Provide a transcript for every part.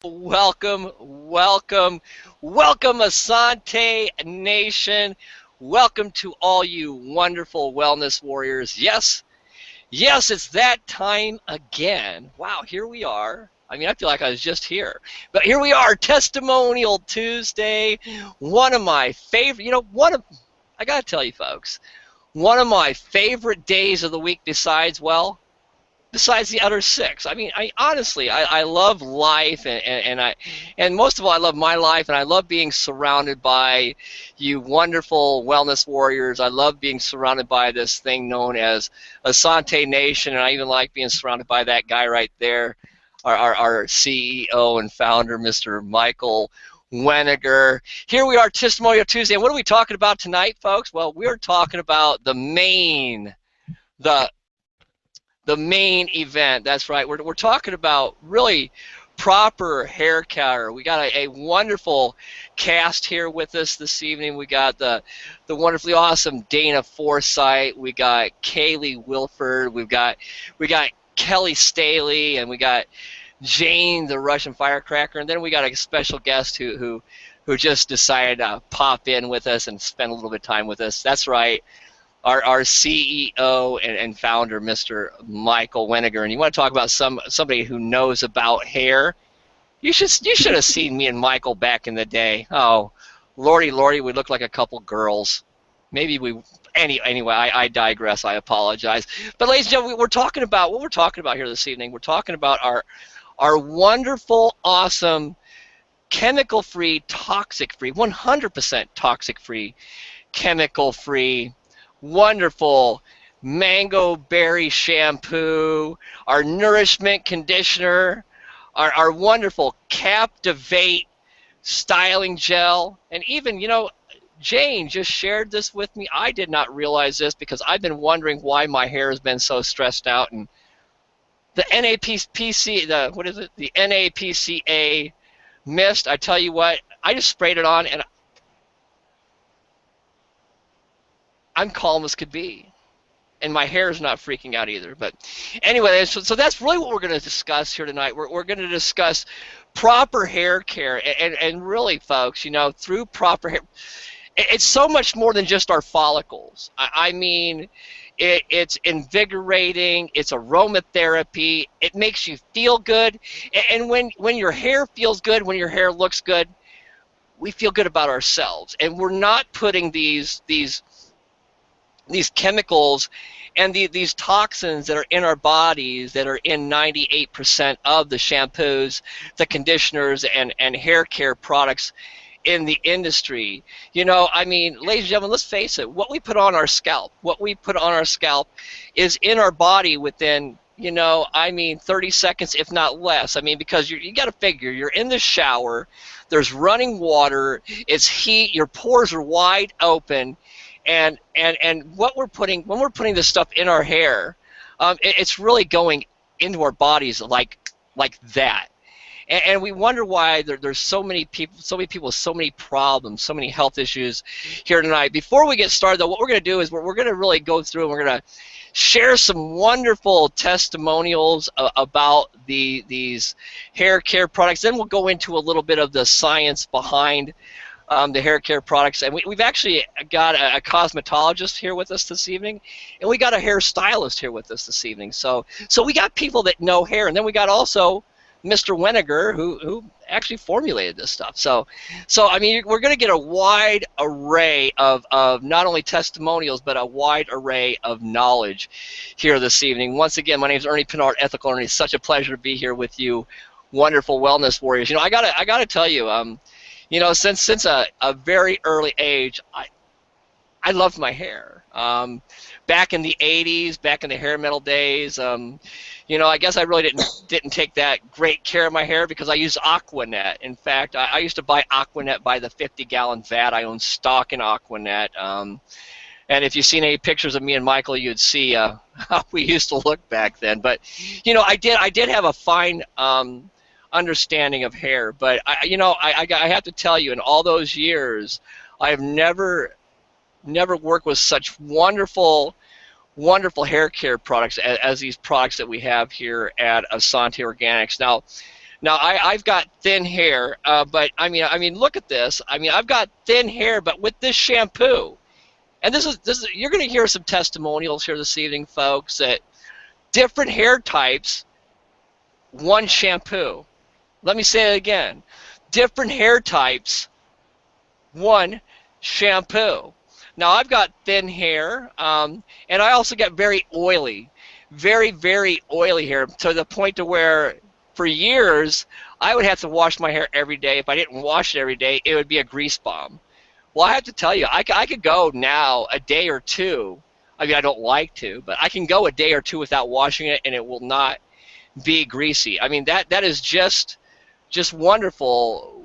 Welcome, welcome, welcome, Essante Nation. Welcome to all you wonderful wellness warriors. Yes, yes, it's that time again. Wow, here we are. I mean, I feel like I was just here. But here we are, Testimonial Tuesday. One of my favorite, I got to tell you folks, one of my favorite days of the week besides the other six. I mean, I love life, and most of all, I love my life, and I love being surrounded by you wonderful wellness warriors. I love being surrounded by this thing known as Asante Nation, and I even like being surrounded by that guy right there, our CEO and founder, Mr. Michael Weniger. Here we are, Testimonial Tuesday, and what are we talking about tonight, folks? Well, we're talking about the the main event. That's right. We're talking about really proper hair care. We got a wonderful cast here with us this evening. We got the wonderfully awesome Dayna Forsythe. We got Kaylee Wilford. We got Kelly Staley, and we got Jane, the Russian firecracker, and then we got a special guest who just decided to pop in with us and spend a little bit of time with us. That's right, our CEO and founder, Mr. Michael Weniger. And you want to talk about somebody who knows about hair? You should have seen me and Michael back in the day. Oh, lordy, lordy, we looked like a couple girls. Maybe we. Anyway, I digress. I apologize. But ladies and gentlemen, we're talking about what we're talking about here this evening. We're talking about our wonderful, awesome, chemical-free, toxic-free, 100% toxic-free, chemical-free, wonderful mango berry shampoo, our nourishment conditioner, our wonderful Captivate styling gel, and even, Jane just shared this with me. I did not realize this because I've been wondering why my hair has been so stressed out. And the The NAPCA mist, I tell you what, I just sprayed it on and I'm calm as could be. And my hair is not freaking out either. But anyway, so that's really what we're going to discuss here tonight. We're going to discuss proper hair care. And really, folks, through proper hair, it's so much more than just our follicles. I mean, it's invigorating, it's aromatherapy, it makes you feel good. And when your hair feels good, when your hair looks good, we feel good about ourselves. And we're not putting these chemicals and these toxins that are in our bodies, that are in 98% of the shampoos, the conditioners, and hair care products in the industry. I mean, ladies and gentlemen, let's face it, what we put on our scalp, is in our body within, 30 seconds, if not less. I mean, because you got to figure, you're in the shower, there's running water, it's heat, your pores are wide open, and when we're putting this stuff in our hair, it's really going into our bodies like that. And we wonder why there's so many people with so many problems, so many health issues here tonight. Before we get started, though, what we're going to do is we're going to really go through and we're going to share some wonderful testimonials about these hair care products. Then we'll go into a little bit of the science behind the hair care products. And we've actually got a cosmetologist here with us this evening, and we got a hairstylist here with us this evening. So we got people that know hair, and then we got also Mr. Weniger, who actually formulated this stuff. So I mean, we're going to get a wide array of not only testimonials, but a wide array of knowledge here this evening. Once again, my name is Ernie Pinard, Ethical Ernie. It's such a pleasure to be here with you, wonderful wellness warriors. I gotta tell you, since a very early age, I loved my hair. Back in the 80s, back in the hair metal days, I guess I really didn't take that great care of my hair because I used Aquanet. In fact, I used to buy Aquanet by the 50-gallon vat. I own stock in Aquanet. And if you've seen any pictures of me and Michael, you'd see how we used to look back then. But I did have a fine understanding of hair. But I have to tell you, in all those years, I've never worked with such wonderful hair care products as these products that we have here at Essante Organics. Now, Now I've got thin hair, but I mean, look at this. I mean, I've got thin hair, but with this shampoo, and this is you're going to hear some testimonials here this evening, folks. That different hair types, one shampoo. Let me say it again. Different hair types, one shampoo. Now I've got thin hair, and I also get very oily, very, very oily hair, to the point to where for years I would have to wash my hair every day. If I didn't wash it every day, it would be a grease bomb. Well, I have to tell you, I could go now a day or two. I mean, I don't like to, but I can go a day or two without washing it, and it will not be greasy. I mean, that is just wonderful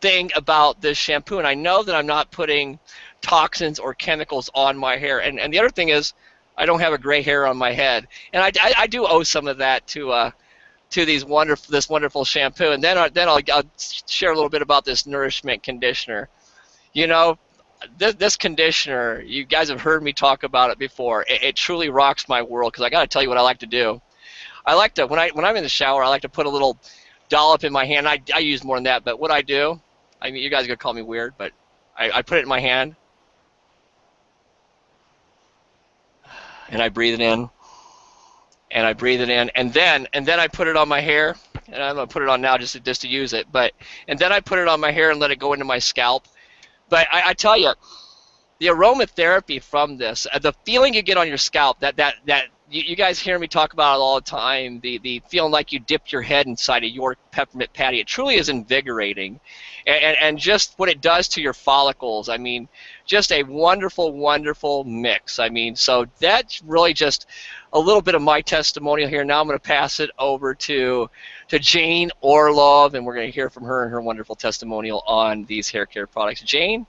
thing about this shampoo, and I know that I'm not putting toxins or chemicals on my hair. And the other thing is, I don't have a gray hair on my head, and I do owe some of that to this wonderful shampoo. And then I'll share a little bit about this Nourishment conditioner. You know, this conditioner, you guys have heard me talk about it before. It truly rocks my world, because I got to tell you what I like to do. I like to, when I'm in the shower, I like to put a little dollop in my hand. I use more than that, but what I do, I mean, you guys are going to call me weird, but I put it in my hand, and I breathe it in, and I breathe it in, and then I put it on my hair, and I'm going to put it on now just to use it, and then I put it on my hair and let it go into my scalp. But I tell you, the aromatherapy from this, the feeling you get on your scalp, that you guys hear me talk about it all the time, the feeling like you dipped your head inside a York peppermint patty, it truly is invigorating. And just what it does to your follicles, I mean, just a wonderful, wonderful mix. I mean, so that's really just a little bit of my testimonial here. Now I'm going to pass it over to Jane Orlov, and we're going to hear from her and her wonderful testimonial on these hair care products. Jane?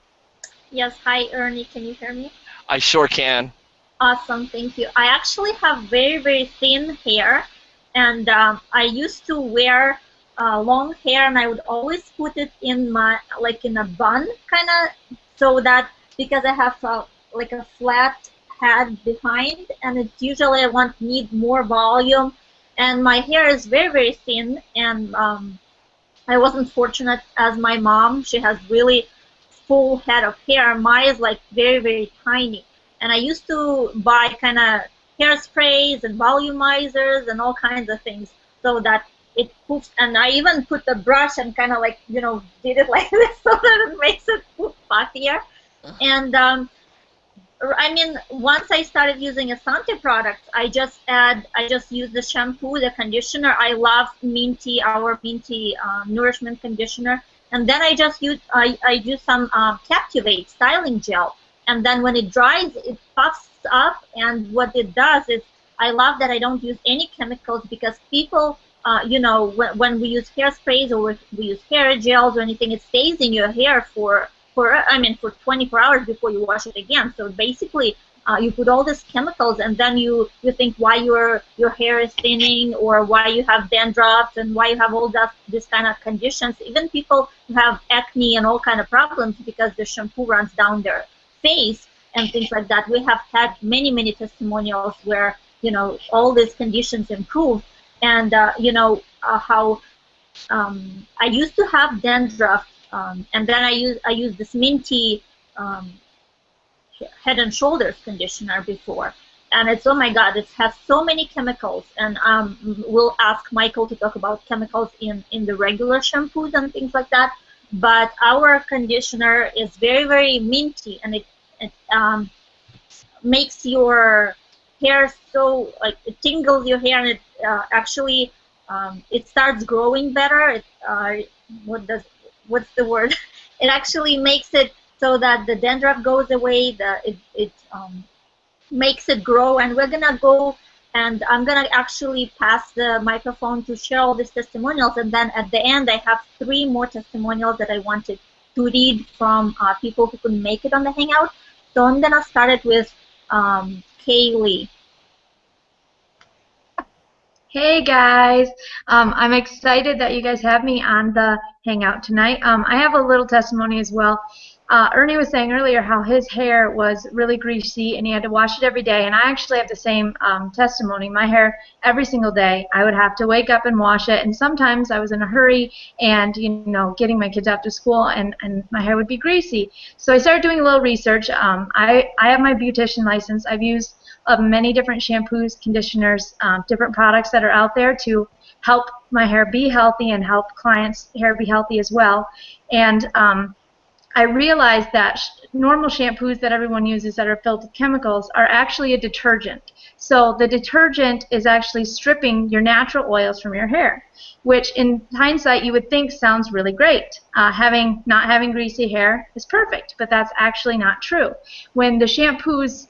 Yes, hi Ernie, can you hear me? I sure can. Awesome, thank you. I actually have very, very thin hair, and I used to wear long hair, and I would always put it in my, like in a bun, kind of, so that, because I have like a flat head behind, and it's usually I need more volume, and my hair is very, very thin, and I wasn't fortunate as my mom. She has really full head of hair. Mine is like very, very tiny. And I used to buy kind of hairsprays and volumizers and all kinds of things so that it poofs. And I even put the brush and kind of like, you know, did it like this so that it makes it poof puffier. And I mean, once I started using Essante products, I just use the shampoo, the conditioner. I love our minty nourishment conditioner. And then I just use some Captivate styling gel. And then when it dries, it puffs up, and what it does is, I love that I don't use any chemicals, because people, you know, when we use hairsprays or we use hair gels or anything, it stays in your hair for 24 hours before you wash it again. So basically, you put all these chemicals, and then you think why your hair is thinning, or why you have dandruff, and why you have all this kind of conditions. Even people who have acne and all kind of problems because the shampoo runs down their face and things like that. We have had many, many testimonials where, you know, all these conditions improved. And you know, how I used to have dandruff, and then I used this minty Head and Shoulders conditioner before, and it's, oh my God, it has so many chemicals. And we'll ask Michael to talk about chemicals in the regular shampoos and things like that. But our conditioner is very, very minty, and it makes your hair so, like, it tingles your hair, and it actually it starts growing better. What's the word? It actually makes it so that the dandruff goes away. It makes it grow. And we're gonna go, and I'm gonna actually pass the microphone to share all these testimonials, and then at the end I have 3 more testimonials that I wanted to read from people who couldn't make it on the Hangout. So I'm gonna start it with Kaylee. Hey guys, I'm excited that you guys have me on the Hangout tonight. I have a little testimony as well. Ernie was saying earlier how his hair was really greasy and he had to wash it every day, and I actually have the same testimony. My hair, every single day, I would have to wake up and wash it, and sometimes I was in a hurry and, you know, getting my kids out to school, and my hair would be greasy. So I started doing a little research. I have my beautician license. I've used many different shampoos, conditioners, different products that are out there to help my hair be healthy and help clients' hair be healthy as well. And I realized that normal shampoos that everyone uses that are filled with chemicals are actually a detergent. So the detergent is actually stripping your natural oils from your hair, which in hindsight you would think sounds really great. Not having greasy hair is perfect, but that's actually not true. When the shampoos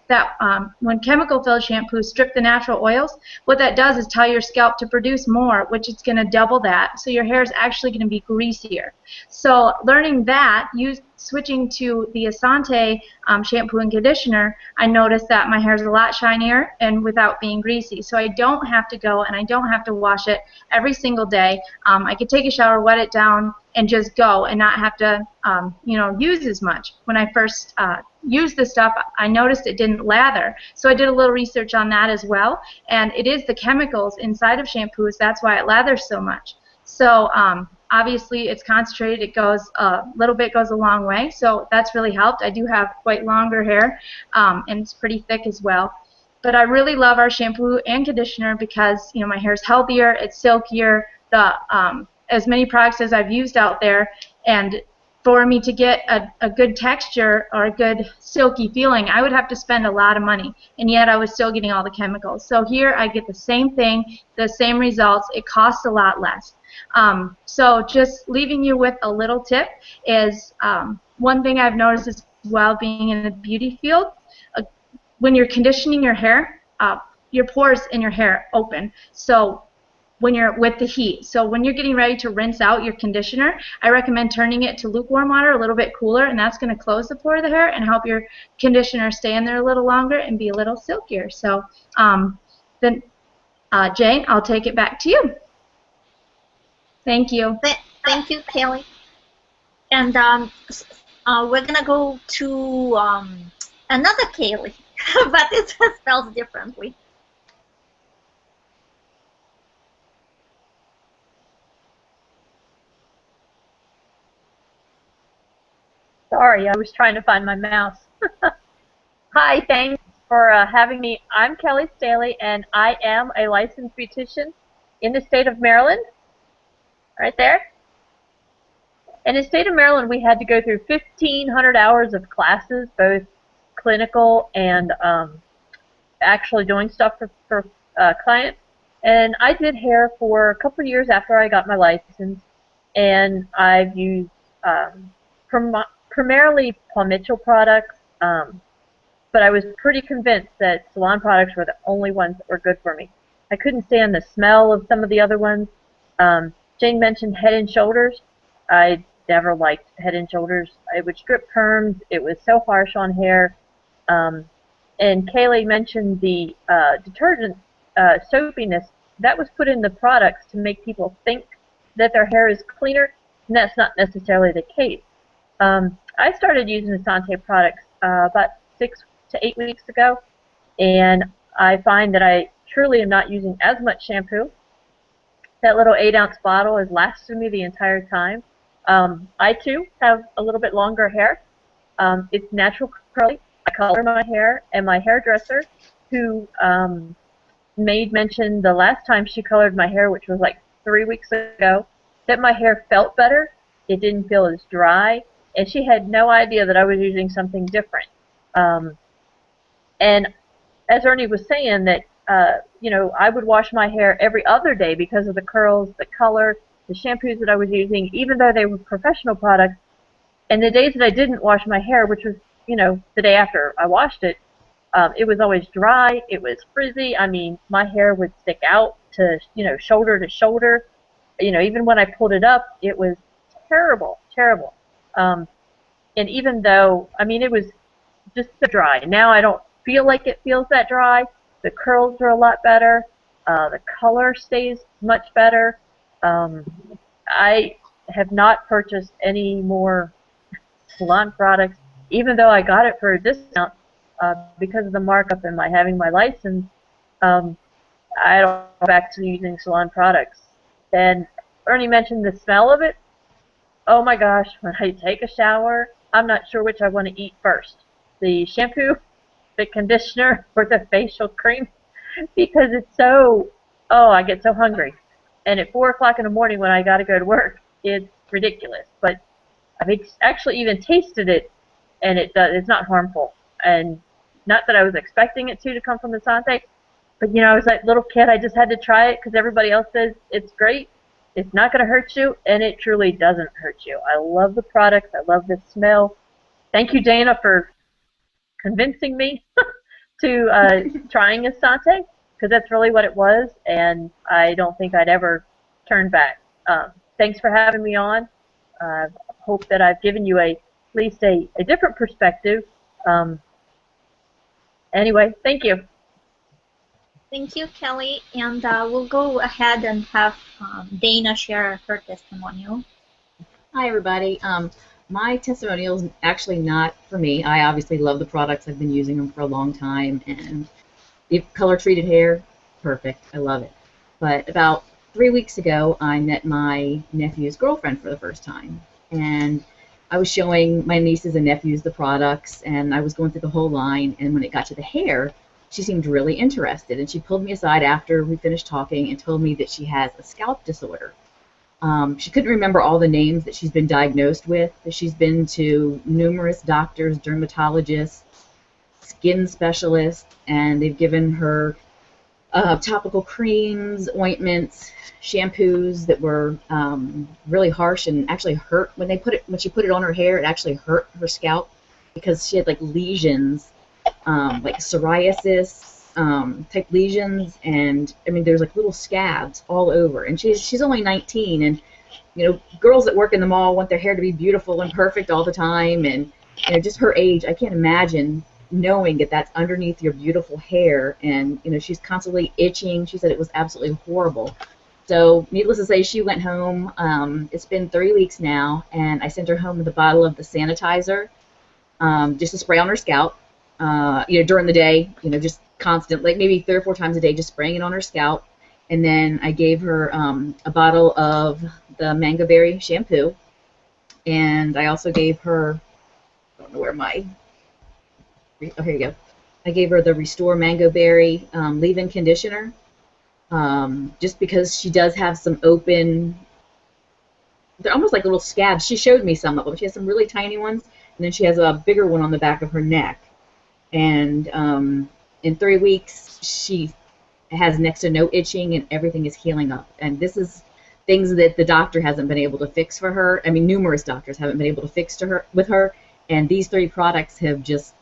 when chemical-filled shampoos strip the natural oils, what that does is tell your scalp to produce more, which it's going to double that. So your hair is actually going to be greasier. So learning that, switching to the Essante shampoo and conditioner, I noticed that my hair is a lot shinier and without being greasy. So I don't have to go and I don't have to wash it every single day. I could take a shower, wet it down, and just go and not have to you know, use as much. When I first used this stuff, I noticed it didn't lather. So I did a little research on that as well, and it is the chemicals inside of shampoos, that's why it lathers so much. So obviously it's concentrated, it goes a little bit goes a long way, so that's really helped. I do have quite longer hair, and it's pretty thick as well. But I really love our shampoo and conditioner because, you know, my hair is healthier, it's silkier, as many products as I've used out there, and for me to get a good texture or a good silky feeling, I would have to spend a lot of money, and yet I was still getting all the chemicals. So here I get the same thing, the same results, it costs a lot less. So just leaving you with a little tip is one thing I've noticed as well being in the beauty field, when you're conditioning your hair, your pores in your hair open. So when you're with the heat. So when you're getting ready to rinse out your conditioner, I recommend turning it to lukewarm water, a little bit cooler, and that's going to close the pore of the hair and help your conditioner stay in there a little longer and be a little silkier. So then, Jane, I'll take it back to you. Thank you. Thank you, Kelly. And we're going to go to another Kelly, but it's spelled differently. Sorry, I was trying to find my mouse. Hi, thanks for having me. I'm Kelly Staley, and I am a licensed beautician in the state of Maryland. Right there. In the state of Maryland, we had to go through 1,500 hours of classes, both clinical and actually doing stuff for clients. And I did hair for a couple of years after I got my license, and I've used primarily Paul Mitchell products, but I was pretty convinced that salon products were the only ones that were good for me. I couldn't stand the smell of some of the other ones. Jane mentioned Head & Shoulders. I never liked Head & Shoulders. It would strip perms. It was so harsh on hair. And Kaylee mentioned the detergent soapiness. That was put in the products to make people think that their hair is cleaner, and that's not necessarily the case. I started using Essante products about 6 to 8 weeks ago, and I find that I truly am not using as much shampoo. That little 8-ounce bottle has lasted me the entire time. I too have a little bit longer hair. It's natural curly. I color my hair, and my hairdresser, who made mention the last time she colored my hair, which was like 3 weeks ago, that my hair felt better. It didn't feel as dry, and she had no idea that I was using something different. And as Ernie was saying, that you know, I would wash my hair every other day because of the curls, the color, the shampoos that I was using, even though they were professional products. And the days that I didn't wash my hair, which was, you know, the day after I washed it, it was always dry, it was frizzy. I mean, my hair would stick out to, you know, shoulder to shoulder. You know, even when I pulled it up, it was terrible, terrible. And even though, I mean, it was just so dry. Now I don't feel like it feels that dry. The curls are a lot better. The color stays much better. I have not purchased any more salon products, even though I got it for a discount because of the markup and my having my license. I don't go back to using salon products. And Ernie mentioned the smell of it. Oh my gosh, when I take a shower, I'm not sure which I want to eat first. The shampoo, the conditioner, or the facial cream, because it's so, oh, I get so hungry. And at 4 o'clock in the morning when I got to go to work, it's ridiculous. But I've actually even tasted it, and it's not harmful. And not that I was expecting it to come from Essante, but, you know, I was that little kid. I just had to try it because everybody else says it's great. It's not going to hurt you, and it truly doesn't hurt you. I love the products. I love the smell. Thank you, Dayna, for convincing me to trying Essante, because that's really what it was, and I don't think I'd ever turn back. Thanks for having me on. I hope that I've given you at least a different perspective. Anyway, thank you. Thank you, Kelly. And we'll go ahead and have Dayna share her testimonial. Hi, everybody. My testimonial is actually not for me. I obviously love the products. I've been using them for a long time. And the color-treated hair, perfect. I love it. But about 3 weeks ago, I met my nephew's girlfriend for the first time. And I was showing my nieces and nephews the products, and I was going through the whole line. And when it got to the hair, she seemed really interested, and she pulled me aside after we finished talking and told me that she has a scalp disorder. She couldn't remember all the names that she's been diagnosed with. She's been to numerous doctors, dermatologists, skin specialists, and they've given her topical creams, ointments, shampoos that were really harsh and actually hurt when she put it on her hair. It actually hurt her scalp because she had like lesions. Like psoriasis type lesions, and I mean there's like little scabs all over, and she's only 19, and you know, girls that work in the mall want their hair to be beautiful and perfect all the time, and you know, just her age, I can't imagine knowing that that's underneath your beautiful hair, and you know, she's constantly itching. She said it was absolutely horrible. So needless to say, she went home. It's been 3 weeks now, and I sent her home with a bottle of the sanitizer just to spray on her scalp. You know, during the day, you know, just constant, like maybe 3 or 4 times a day, just spraying it on her scalp. And then I gave her a bottle of the mango berry shampoo, and I also gave her, I don't know where my, oh, here you go. I gave her the Restore Mango Berry leave-in conditioner, just because she does have some open, they're almost like little scabs. She showed me some of them. She has some really tiny ones, and then she has a bigger one on the back of her neck. And in 3 weeks, she has next to no itching, and everything is healing up. And this is things that the doctor hasn't been able to fix for her. I mean, numerous doctors haven't been able to fix with her. And these 3 products have just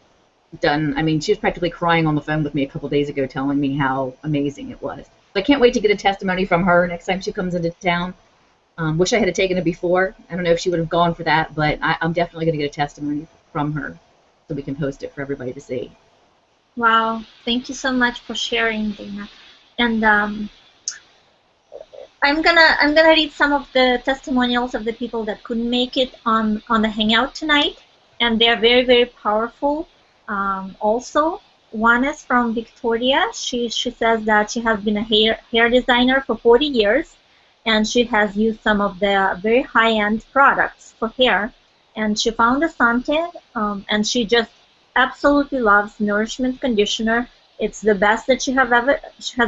done, I mean, she was practically crying on the phone with me a couple days ago telling me how amazing it was. So I can't wait to get a testimony from her next time she comes into town. Wish I had taken it before. I don't know if she would have gone for that, but I'm definitely going to get a testimony from her, so we can post it for everybody to see. Wow, thank you so much for sharing, Dayna. And I'm gonna read some of the testimonials of the people that couldn't make it on the hangout tonight, and they're very, very powerful. Also, one is from Victoria. She says that she has been a hair designer for 40 years, and she has used some of the very high-end products for hair. And she found Essante, and she just absolutely loves Nourishment conditioner. It's the best that she has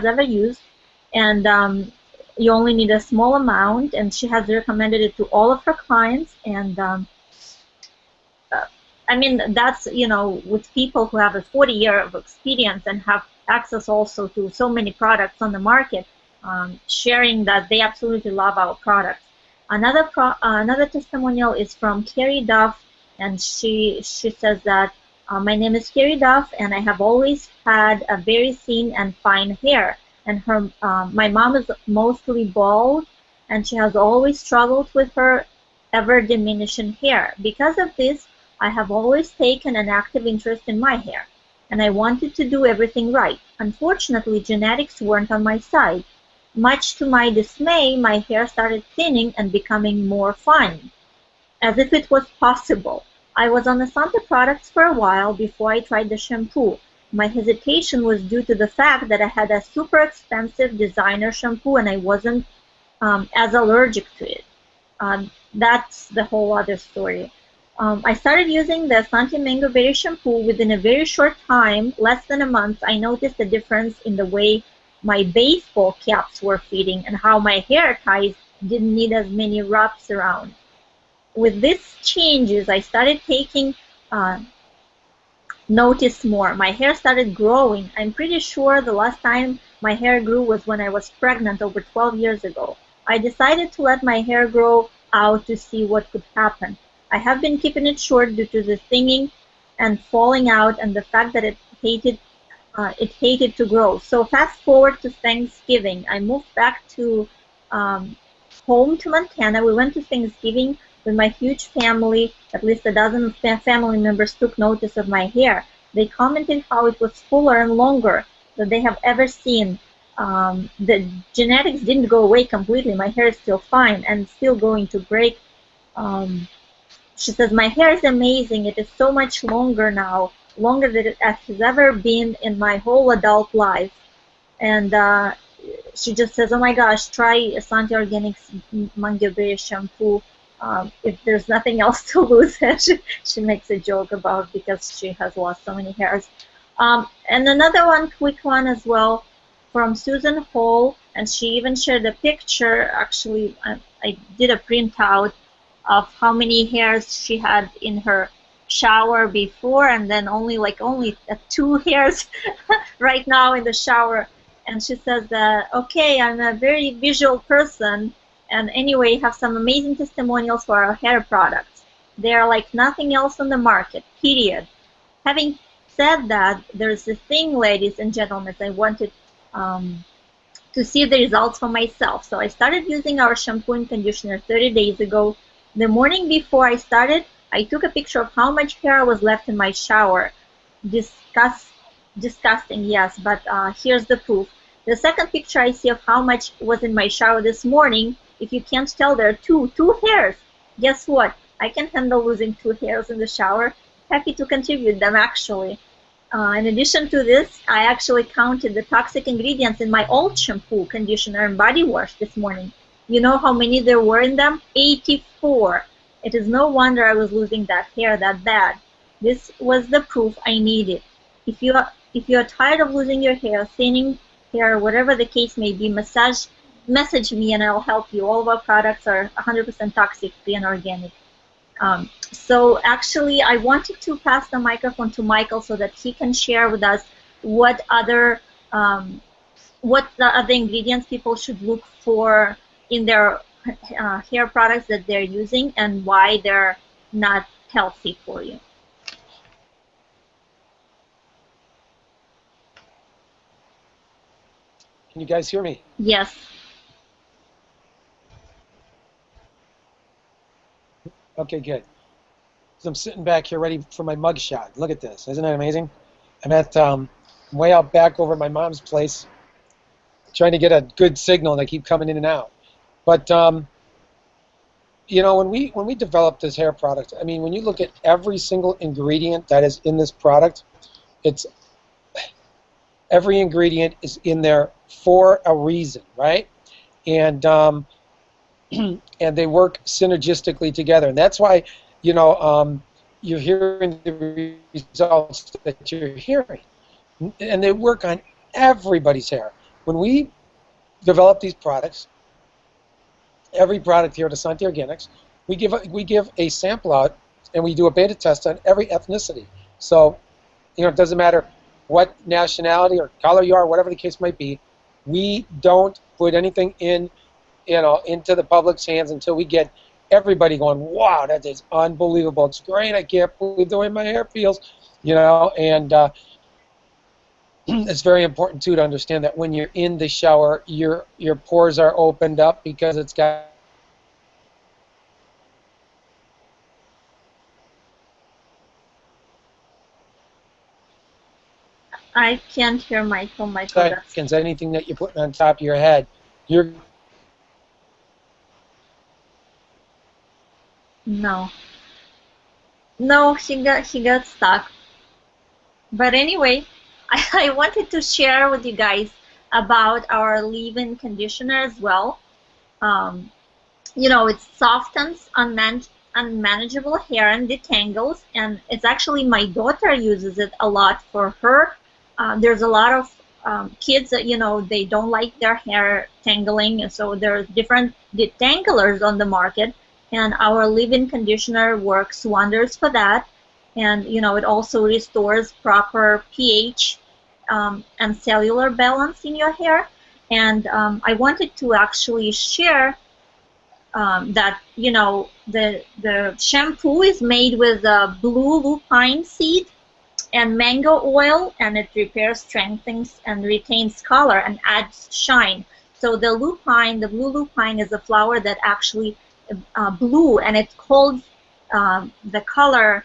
ever used, and you only need a small amount. And she has recommended it to all of her clients. And I mean, that's, you know, with people who have a 40-year of experience and have access also to so many products on the market, sharing that they absolutely love our products. Another testimonial is from Carrie Duff, and she says that my name is Carrie Duff, and I have always had a very thin and fine hair. And my mom is mostly bald, and she has always struggled with her ever-diminishing hair. Because of this, I have always taken an active interest in my hair, and I wanted to do everything right. Unfortunately, genetics weren't on my side. Much to my dismay, my hair started thinning and becoming more fine, as if it was possible. I was on Essante products for a while before I tried the shampoo. My hesitation was due to the fact that I had a super expensive designer shampoo and I wasn't as allergic to it. That's the whole other story. I started using the Essante Mango Berry shampoo. Within a very short time, less than a month, I noticed a difference in the way my baseball caps were fitting and how my hair ties didn't need as many wraps around. With these changes, I started taking notice more. My hair started growing. I'm pretty sure the last time my hair grew was when I was pregnant over 12 years ago. I decided to let my hair grow out to see what could happen. I have been keeping it short due to the thinning and falling out and the fact that it hated to grow. So fast forward to Thanksgiving. I moved back to home to Montana. We went to Thanksgiving with my huge family. At least a dozen family members took notice of my hair. They commented how it was fuller and longer than they have ever seen. The genetics didn't go away completely. My hair is still fine and still going to break. She says, my hair is amazing. It is so much longer now, longer than it has ever been in my whole adult life. And she just says, oh my gosh, try Essante Organics Mango Berry shampoo. If there's nothing else to lose, she makes a joke about because she has lost so many hairs. And another one, quick one as well, from Susan Hall, and she even shared a picture. Actually, I did a printout of how many hairs she had in her shower before, and then only 2 hairs right now in the shower. And she says that, okay, I'm a very visual person, and anyway, have some amazing testimonials for our hair products. They are like nothing else on the market, period. Having said that, there's a thing, ladies and gentlemen, I wanted to see the results for myself. So I started using our shampoo and conditioner 30 days ago. The morning before I started, I took a picture of how much hair was left in my shower. Disgusting, yes, but here's the proof. The second picture I see of how much was in my shower this morning, if you can't tell, there are two hairs. Guess what? I can handle losing 2 hairs in the shower. Happy to contribute them, actually. In addition to this, I actually counted the toxic ingredients in my old shampoo, conditioner, and body wash this morning. You know how many there were in them? 84. It is no wonder I was losing that hair that bad. This was the proof I needed. If you are tired of losing your hair, thinning hair, whatever the case may be, message me and I'll help you. All of our products are 100% toxic-free and organic. So actually, I wanted to pass the microphone to Michael so that he can share with us what the other ingredients people should look for in their hair products that they're using and why they're not healthy for you. Can you guys hear me? Yes. Okay, good. So I'm sitting back here ready for my mugshot. Look at this. Isn't that amazing? I'm at way out back over at my mom's place trying to get a good signal, and I keep coming in and out. But you know, when we developed this hair product, I mean, when you look at every single ingredient that is in this product, every ingredient is in there for a reason, right? And and they work synergistically together, and that's why, you know, you're hearing the results that you're hearing, and they work on everybody's hair. When we develop these products, every product here at Essante Organics, we give a sample out, and we do a beta test on every ethnicity. So, you know, it doesn't matter what nationality or color you are, whatever the case might be. We don't put anything in, you know, into the public's hands until we get everybody going, wow, that is unbelievable. It's great. I can't believe the way my hair feels, you know. And it's very important too to understand that when you're in the shower, your pores are opened up because it's got I can't hear Michael. seconds. Anything that you're putting on top of your head, you're No. No, he got stuck. But anyway, I wanted to share with you guys about our leave-in conditioner as well. Um, it softens unmanageable hair and detangles, and it's actually my daughter uses it a lot for her. There's a lot of kids that they don't like their hair tangling, and so there's different detanglers on the market, and our leave-in conditioner works wonders for that. And it also restores proper pH and cellular balance in your hair. And I wanted to actually share that the shampoo is made with blue lupine seed and mango oil, and it repairs, strengthens, and retains color and adds shine. So the blue lupine is a flower that actually blue, and it holds the color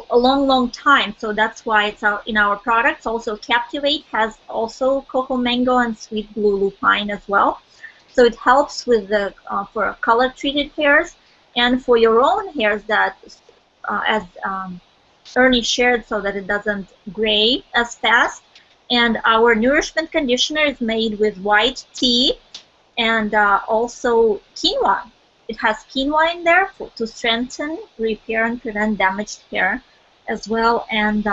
a long, long time. So that's why it's in our products. Also, Captivate has also cocoa mango and sweet blue lupine as well. So it helps with the for color-treated hairs and for your own hairs that, as Ernie shared, so that it doesn't gray as fast. And our nourishment conditioner is made with white tea and also quinoa. It has quinoa in there to strengthen, repair, and prevent damaged hair as well. And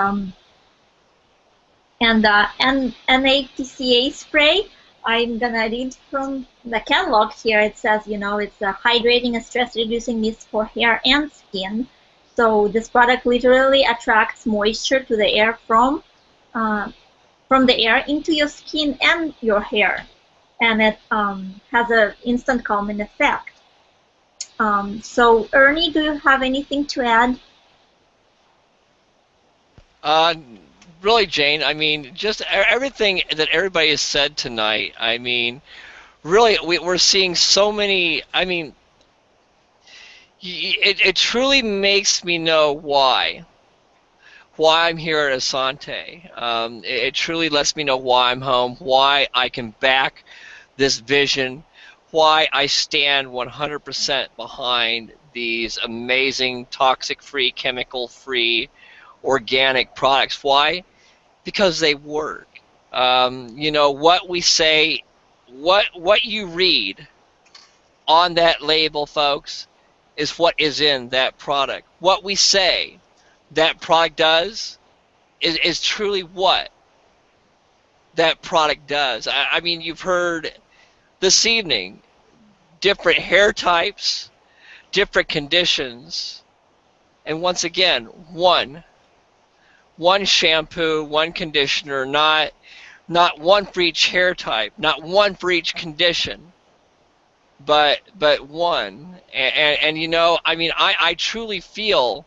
NATCA spray. I'm gonna read from the catalog here. It says, it's a hydrating and stress-reducing mist for hair and skin. So this product literally attracts moisture to the air from the air into your skin and your hair, and it has an instant calming effect. So Ernie, do you have anything to add? Really, Jane, I mean, just everything that everybody has said tonight, I mean, really, we're seeing so many, I mean, it truly makes me know why I'm here at Essante. It truly lets me know why I'm home, why I can back this vision, why I stand 100% behind these amazing toxic-free, chemical-free, organic products. Why? Because they work. What we say, what you read on that label, folks, is what is in that product. What we say that product does is truly what that product does. I mean, you've heard this evening different hair types, different conditions, and once again, one shampoo, one conditioner, not one for each hair type, not one for each condition, but one. And I mean, I truly feel,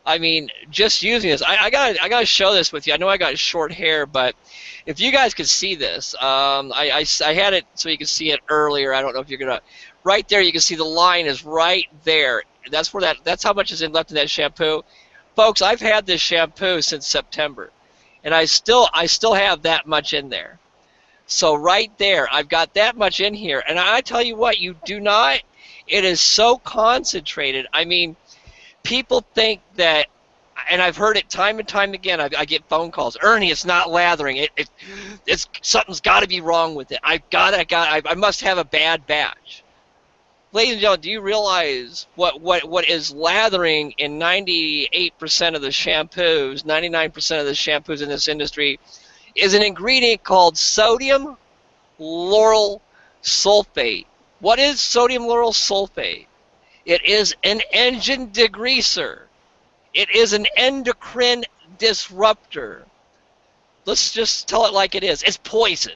I mean, just using this, I gotta show this with you. I know I got short hair, but if you guys could see this, I had it so you could see it earlier. I don't know if you're gonna, right there, you can see the line is right there. That's how much is left in that shampoo. Folks, I've had this shampoo since September, and I still have that much in there. So right there, I've got that much in here, and I tell you what, you do not. It is so concentrated. I mean, people think that, and I've heard it time and time again. I get phone calls. Ernie, it's not lathering. It's something's got to be wrong with it. I must have a bad batch. Ladies and gentlemen, do you realize what is lathering in 98% of the shampoos, 99% of the shampoos in this industry, is an ingredient called sodium lauryl sulfate. What is sodium lauryl sulfate? It is an engine degreaser. It is an endocrine disruptor. Let's just tell it like it is. It's poison.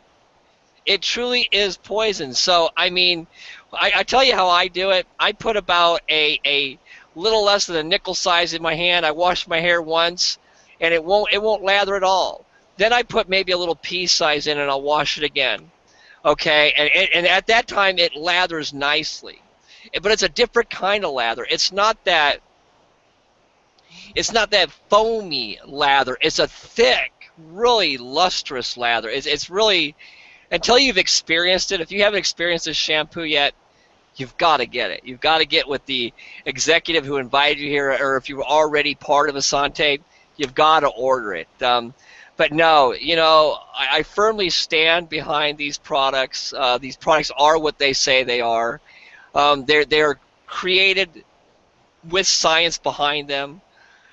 It truly is poison. So, I mean, I tell you how I do it. I put about a little less than a nickel size in my hand. I wash my hair once, and it won't lather at all. Then I put maybe a little pea size in, and I'll wash it again. Okay, and at that time it lathers nicely, but it's a different kind of lather. It's not that foamy lather. It's a thick, really lustrous lather. It's really, until you've experienced it. If you haven't experienced this shampoo yet, you've got to get it. You've got to get with the executive who invited you here, or if you're already part of Essante, you've got to order it. But no, you know, I firmly stand behind these products. These products are what they say they are. They're created with science behind them,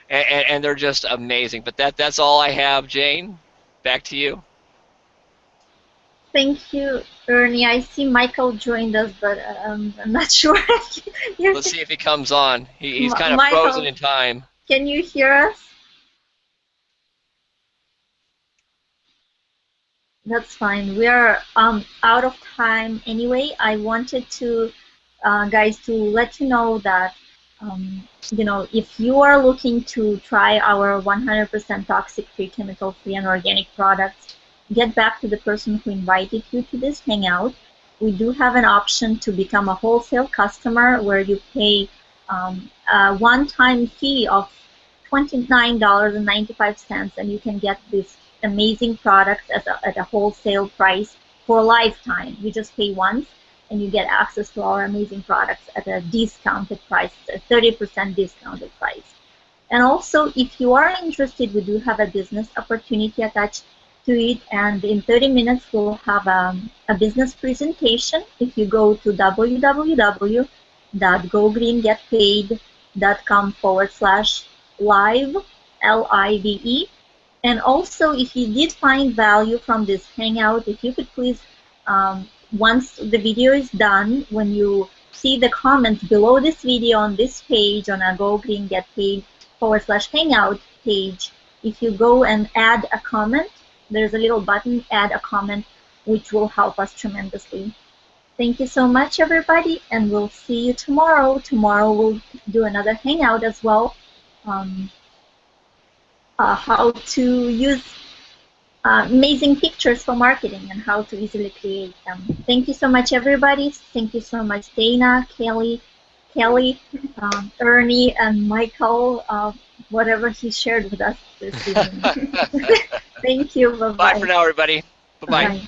and they're just amazing. But that's all I have, Jane. Back to you. Thank you, Ernie. I see Michael joined us, but I'm not sure. Let's see if he comes on. He's kind of Michael, frozen in time. can you hear us? That's fine. We are out of time anyway. I wanted to, guys, to let you know that, you know, if you are looking to try our 100% toxic-free, chemical-free, and organic products, get back to the person who invited you to this hangout. We do have an option to become a wholesale customer where you pay a one-time fee of $29.95, and you can get this amazing products at a wholesale price for a lifetime. You just pay once and you get access to our amazing products at a discounted price, a 30% discounted price. And also, if you are interested, we do have a business opportunity attached to it, and in 30 minutes we'll have a business presentation. If you go to www.gogreengetpaid.com/live, LIVE. And also, if you did find value from this hangout, if you could please, once the video is done, when you see the comments below this video on this page, on a Go Green Get Paid/hangout page, if you go and add a comment, there's a little button, add a comment, which will help us tremendously. Thank you so much, everybody, and we'll see you tomorrow. Tomorrow we'll do another hangout as well. How to use amazing pictures for marketing and how to easily create them. Thank you so much, everybody. Thank you so much, Dayna, Kelly, Ernie, and Michael, whatever he shared with us this evening. Thank you. Bye-bye. Bye for now, everybody. Bye-bye. Bye.